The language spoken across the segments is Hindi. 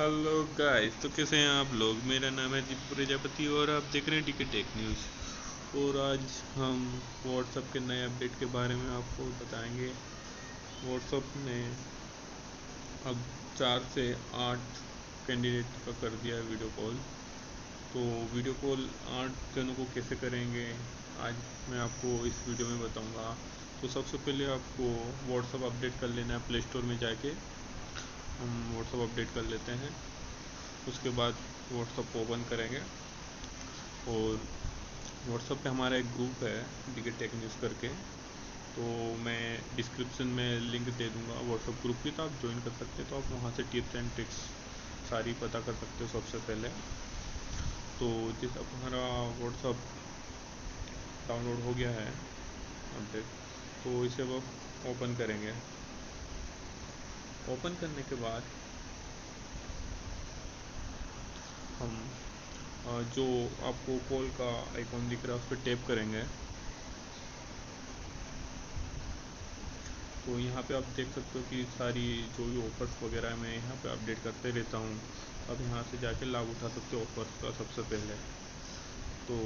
हेलो गाइस, तो कैसे हैं आप लोग। मेरा नाम है दीपक प्रजापति और आप देख रहे हैं डीके टेक न्यूज़। और आज हम व्हाट्सएप के नए अपडेट के बारे में आपको बताएंगे। व्हाट्सएप ने अब 4 से 8 कैंडिडेट का कर दिया है वीडियो कॉल। तो वीडियो कॉल 8 जनों को कैसे करेंगे आज मैं आपको इस वीडियो में बताऊंगा। तो सबसे पहले आपको व्हाट्सएप अपडेट कर लेना है। प्ले स्टोर में जाके हम व्हाट्सएप अपडेट कर लेते हैं। उसके बाद व्हाट्सएप ओपन करेंगे और व्हाट्सएप पे हमारा एक ग्रुप है डीके टेक न्यूज़ करके। तो मैं डिस्क्रिप्शन में लिंक दे दूंगा व्हाट्सएप ग्रुप की, तो आप ज्वाइन कर सकते हैं। तो आप वहाँ से टिप्स एंड ट्रिक्स सारी पता कर सकते हो सबसे पहले। तो जिस अब हमारा व्हाट्सएप डाउनलोड हो गया है अपडेट, तो इसे अब ओपन करेंगे। ओपन करने के बाद हम जो आपको कॉल का आइकॉन दिख रहा है उस पर टैप करेंगे। तो यहाँ पे आप देख सकते हो कि सारी जो भी ऑफर्स वगैरह मैं यहाँ पे अपडेट करते रहता हूँ। अब यहाँ से जाके लाभ उठा सकते हो ऑफर्स का सबसे पहले। तो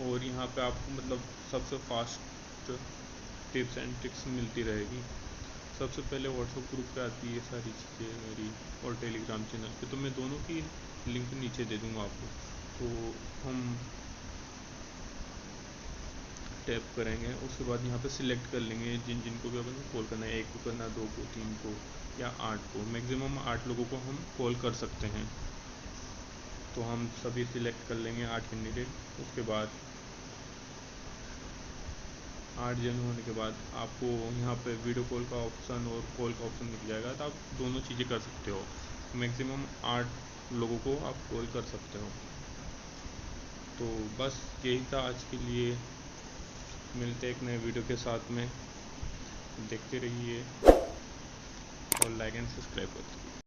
और यहाँ पे आपको मतलब सबसे फास्ट टिप्स एंड ट्रिक्स मिलती रहेगी। सबसे पहले व्हाट्सएप ग्रुप पे आती है सारी चीज़ें मेरी, और टेलीग्राम चैनल पे तो मैं दोनों की लिंक नीचे दे दूँगा आपको। तो हम टैप करेंगे, उसके बाद यहाँ पे सिलेक्ट कर लेंगे जिन जिनको भी अपन कॉल करना है। 1 को करना, 2 को, 3 को या 8 को। मैक्सिमम 8 लोगों को हम कॉल कर सकते हैं। तो हम सभी सिलेक्ट कर लेंगे 8 कैंडिडेट। उसके बाद 8 जन होने के बाद आपको यहाँ पे वीडियो कॉल का ऑप्शन और कॉल का ऑप्शन मिल जाएगा। तो आप दोनों चीज़ें कर सकते हो। मैक्सिमम 8 लोगों को आप कॉल कर सकते हो। तो बस यही था आज के लिए। मिलते हैं एक नए वीडियो के साथ में। देखते रहिए और लाइक एंड सब्सक्राइब करते रहिए।